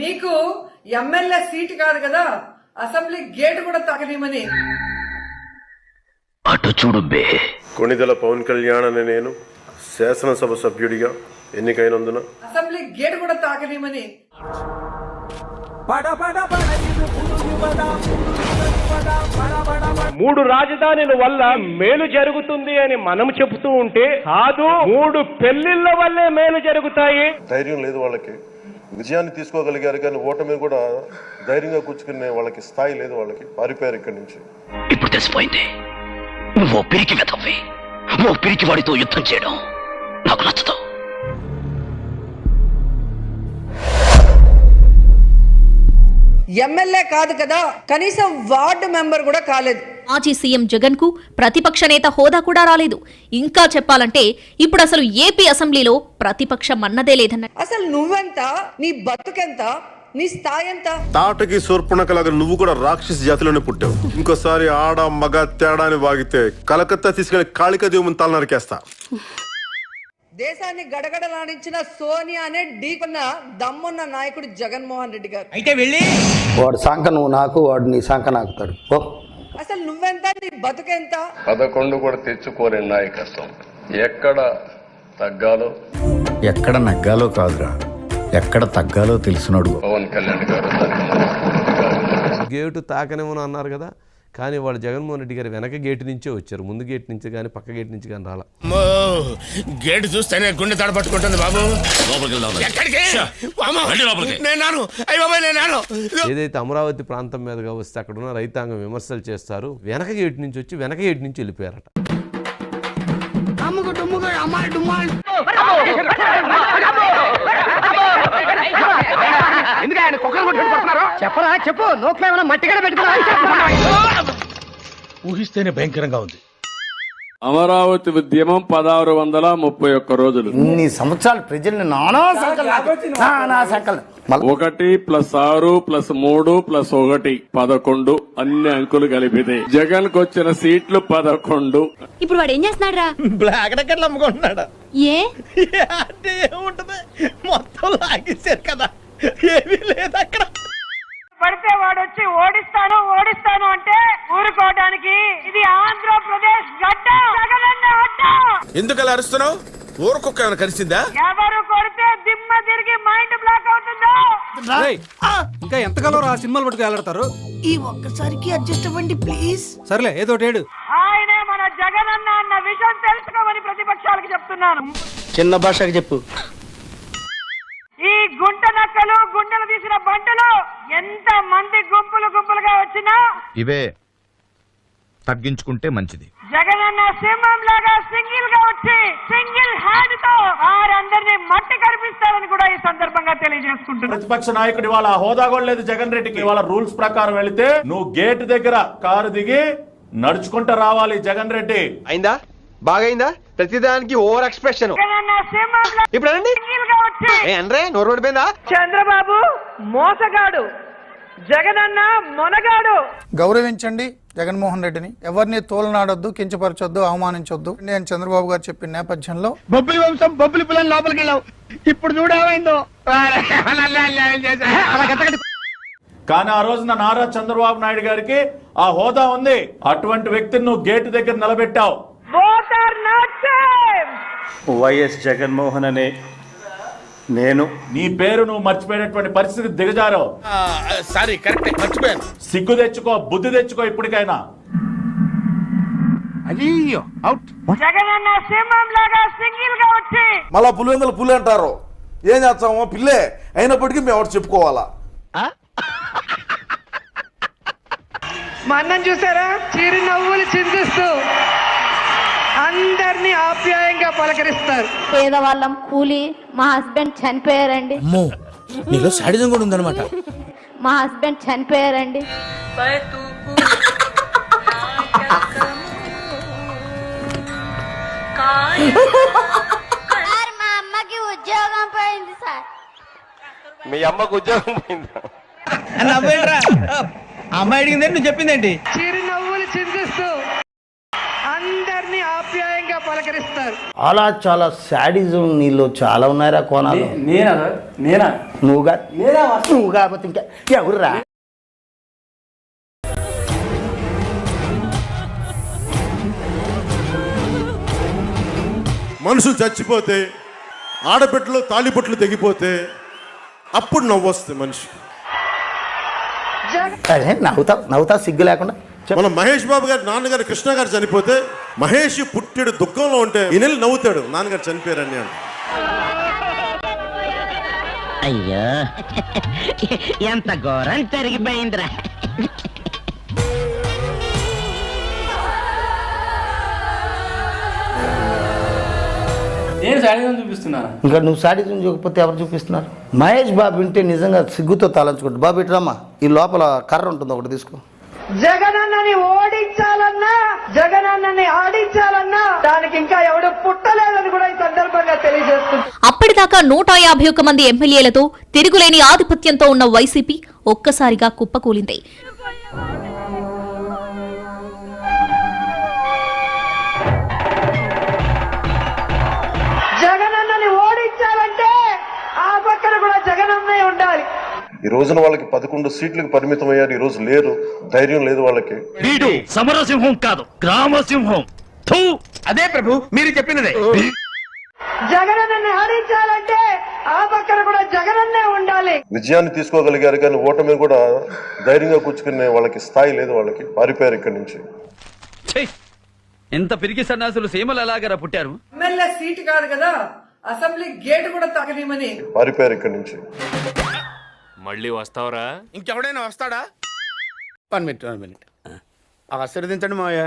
మీకు MLA seat కాదు కదా, అసెంబ్లీ గేట్ కూడా తాకనీమని. అటు చూడు బే. కొణిదెల పవన్ కళ్యాణ్ అనే నేను శాసనసభ సభ్యుడిగా ఎన్నికైనందున అసెంబ్లీ గేట్ కూడా తాకనీమని. మూడు రాజధానుల వల్ల మేలు జరుగుతుంది అని మనం చెబుతూ ఉంటే కాదు, 3 పెళ్లిళ్ల వల్లే మేలు జరుగుతాయి. ధైర్యం లేదు వాళ్ళకి. విజయాన్ని తీసుకోగలిగారు కానీ ఓటమి కూడా ధైర్యంగా కూర్చుకునే వాళ్ళకి స్థాయి లేదు. వాళ్ళకి పారిపోయారు ఇక్కడి నుంచి. ఇప్పుడు తెలిసిపోయింది, నువ్వు పిరికి వెతవ్వి. నువ్వు పిరికి వాడితో యుద్ధం చేయడం నాకు నచ్చదు. ఎమ్మెల్యే కాదు కదా, కనీసం వార్డు మెంబర్ కూడా కాలేదు. మాజీ సీఎం జగన్ కు ప్రతిపక్ష నేత హోదా కూడా రాలేదు. ఇంకా చెప్పాలంటే ఇప్పుడు అసలు ఏపీ అసెంబ్లీలో ప్రతిపక్షం అన్నదే లేదన్న. అసలు నువ్వెంత, నీ బతుకెంత, నీ స్థాయి ఎంత? తాటకి సూర్పణకలాగా నువ్వు కూడా రాక్షస జాతిలోనే పుట్టావు. ఇంకోసారి ఆడ మగ తేడాని వాగితే కలకత్తా తీసుకెళ్లి కాళికాదేవుని తల నరికేస్తా. దేశాన్ని గడగడలాడించిన సోనియా అనే ఢీకొన్న దమ్మున్న నాయకుడు జగన్మోహన్ రెడ్డి గారు. అయితే వెళ్ళి వాడు సంఖ నువ్వు నాకు, వాడు నీ సంఖ నాకుతాడు. అసలు నువ్వెంత, నీ బతుకెంత? 11 కూడా తెచ్చుకోలేని నాయకత్వం. ఎక్కడ తగ్గాలో, ఎక్కడ నగ్గాలో కాదురా, ఎక్కడ తగ్గాలో తెలిసినోడు పవన్ కళ్యాణ్ గారు గేటు తాకనేమో అన్నారు కదా, కానీ వాళ్ళు జగన్మోహన్ రెడ్డి గారు వెనక గేటు నుంచే వచ్చారు. ముందు గేటు నుంచి కానీ పక్క గేటు నుంచి కానీ రాలా. గేటు చూస్తేనే గుండె తడపట్టుకుంటుంది బాబు. ఏదైతే అమరావతి ప్రాంతం మీదుగా వస్తే అక్కడ ఉన్న రైతాంగం విమర్శలు చేస్తారు, వెనక గేటు నుంచి వచ్చి వెనక గేటు నుంచి వెళ్ళిపోయారట. చెప్పరా చెప్పు, నోట్లో ఏమైనా మట్టిగడ పెట్టుకున్నా? ఊహిస్తేనే భయంకరంగా ఉంది. అమరావతి ఉద్యమం 1631 రోజులు. ఇన్ని సంవత్సరాలు ప్రజల్ని నానా సంకల్పం 1 + 6 + 3 + 1 11 అన్ని అంకులు కలిపితే జగన్ కు వచ్చిన సీట్లు 11. ఇప్పుడు వాడు ఏం చేస్తున్నాడు రా? బ్లాక్ టికెట్లు అమ్ముకుంటున్నాడు. ఏ అంటే ఏముంటది, మొత్తం లాగేశారు కదా, ఏమీ లేదు అక్కడ. పడితే వాడు వచ్చి ఓడిస్తాను ఓడిస్తాను అంటే ఊరుకోవడానికి ఇది ఆంధ్రప్రదేశ్ గడ్డ, జగనన్న అడ్డ. ఎందుకు అలా అరుస్తున్నావు? ఊరుకొక్క ఏమైనా కలిసిందా? ఎవరు కొడితే దిమ్మ తిరిగి మైండ్ బ్లాక్ అవుతుందో. ఇంకా ఎంతకాలం ఆ సినిమాలు పట్టుకు వెళ్ళాడతారు? ఈ ఒక్కసారికి అడ్జస్ట్ అవ్వండి ప్లీజ్. సర్లే ఏదో ఏడు. ఆయనే మన జగనన్న అన్న విషయం తెలుసుకోమని ప్రతిపక్షాలకు చెప్తున్నాను. చిన్న భాషకి చెప్పు. ఈ గుంట నక్కలు, గుండెలు తీసిన బంటలు ఎంత మంది గుంపులు గుంపులుగా వచ్చినా ఇవే తగ్గించుకుంటే మంచిది. జగనన్న సింహం లాగా సింగిల్ గా వచ్చి సింగిల్ హ్యాండ్ తో వారందరినీ మట్టి కనిపిస్తారని కూడా ఈ సందర్భంగా తెలియజేసుకుంటున్నాను. ప్రతిపక్ష నాయకుడి వాళ్ళ హోదా కూడా లేదు జగన్ రెడ్డికి. వాళ్ళ రూల్స్ ప్రకారం వెళితే నువ్వు గేట్ దగ్గర కారు దిగి నడుచుకుంటూ రావాలి. జగన్ రెడ్డి అయిందా? బాగైందా? ప్రతిదానికి ఓవర్ ఎక్స్ప్రెషన్. ఇప్పుడు నోరు పడిపోయిందా? చంద్రబాబు మోసగాడు, జగనన్న మొనగాడు. గౌరవించండి జగన్మోహన్ రెడ్డిని. ఎవరిని తోలనాడొద్దు, కించపరచొద్దు, అవమానించొద్దు. నేను చంద్రబాబు గారు చెప్పిన నేపథ్యంలో బొబ్బిలి వంశం బొబ్బిలి పిల్లలు లోపలికి వెళ్ళావు. ఇప్పుడు చూడేమైందో. కానీ ఆ రోజున నారా చంద్రబాబు నాయుడు గారికి ఆ హోదా ఉంది. అటువంటి వ్యక్తిని నువ్వు గేటు దగ్గర నిలబెట్టావు. వైఎస్ జగన్మోహన్ అనే నేను నీ పేరు నువ్వు మర్చిపోయినటువంటి పరిస్థితి దిగజారో. సారీ, కరెక్ట్, మర్చిపోయాను. సిగ్గు తెచ్చుకో, బుద్ధి తెచ్చుకో ఇప్పటికైనా. అయ్యో అవుట్. జగనన్న సింహం లాగా సింగిల్ గా వచ్చి మళ్ళా పులివెందులు పులి అంటారు. ఏం చేస్తామో పిల్లే అయినప్పటికీ మేము ఎవరు చెప్పుకోవాలా? మా అన్నం చూసారా, చిరు నవ్వులు చిందిస్తూ అందరినీ ఆప్యాయంగా పలకరిస్తారు. పేదవాళ్ళం కూలి, మా హస్బెండ్ చనిపోయారండి. నీలో శాడిజం కూడా ఉందన్నమాట. మా హస్బెండ్ చనిపోయారండి. మా అమ్మకి ఉద్యోగం పోయింది సార్. మీ అమ్మకు ఉద్యోగం పోయిందా? అమ్మాయి అడిగిందే నువ్వు చెప్పిందేంటి? చిరు నవ్వులు చిందిస్తూ అందరినీ ఆప్యాయంగా పలకరిస్తారు. పలకరిస్తారు. అలా చాలా శాడిజం నీలో చాలా ఉన్నాయరా కోణాలు. నేనా నువ్వు కాకపోతే ఇంకా ఎవరురా? మనుషులు చచ్చిపోతే, ఆడబిడ్డలు తాళిబొట్లు తెగిపోతే అప్పుడు నవ్వొస్తుంది మనిషి. అదే నవ్వుతా సిగ్గు లేకుండా. మన మహేష్ బాబు గారి నాన్నగారు కృష్ణ గారు చనిపోతే మహేష్ పుట్టాడు దుఃఖంలో ఉంటే ఈ నెల నవ్వుతాడు నాన్నగారు చనిపోయారని అని. అయ్యో ఎంత ఘోరం జరిగిపోయిందిరా. నేను శాడిజం చూపిస్తున్నాను. ఇంకా నువ్వు శాడిజం చూపకపోతే ఎవరు చూపిస్తున్నారు? మహేష్ బాబు వింటే నిజంగా సిగ్గుతో తలంచుకుంటు. బాబు ఇట్రమ్మా, ఈ లోపల కర్ర ఉంటుంది, ఒకటి తీసుకో. జగనన్నని ఓడించాలన్నా, జగనన్నని ఆడించాలన్నా దానికి ఇంకా ఎవడు పుట్టలేదని కూడా ఈ సందర్భంగా తెలియజేస్తుంది. అప్పటిదాకా 151 మంది ఎమ్మెల్యేలతో తిరుగులేని ఆధిపత్యంతో ఉన్న వైసీపీ ఒక్కసారిగా కుప్పకూలింది. జగనన్నని ఓడించాలంటే ఆ పక్కన కూడా జగనన్నే ఉండాలి. ఈ రోజున వాళ్ళకి 11 సీట్లకు పరిమితం అయ్యారు. ఈ రోజు లేరు, ధైర్యం లేదు వాళ్ళకి. వీడు సమరసింహం కాదు, గ్రామసింహం. అదే ప్రభు మీరు చెప్పినదే. జగనన్నని ఆడించాలంటే ఆ పక్కన కూడా జగనన్నే ఉండాలి. విజయాన్ని తీసుకోగలిగారు కానీ ఓటమి కూడా ధైర్యంగా కూర్చుకునే వాళ్ళకి స్థాయి లేదు. వాళ్ళకి పారిపోయారు ఇక్కడి నుంచి. ఎంత పిరికి సన్నాసులు సీమలు ఎలాగరా పుట్టారు? ఎమ్మెల్యే సీటు కాదు కదా, అసెంబ్లీ గేట్ కూడా తగనిమని పారిపోయారు ఇక్కడి నుంచి. మళ్ళీ వస్తావరా? ఇంకెవడైనా వస్తాడా? 1 మినిట్ ఆశీర్వదించండి మావయ్య.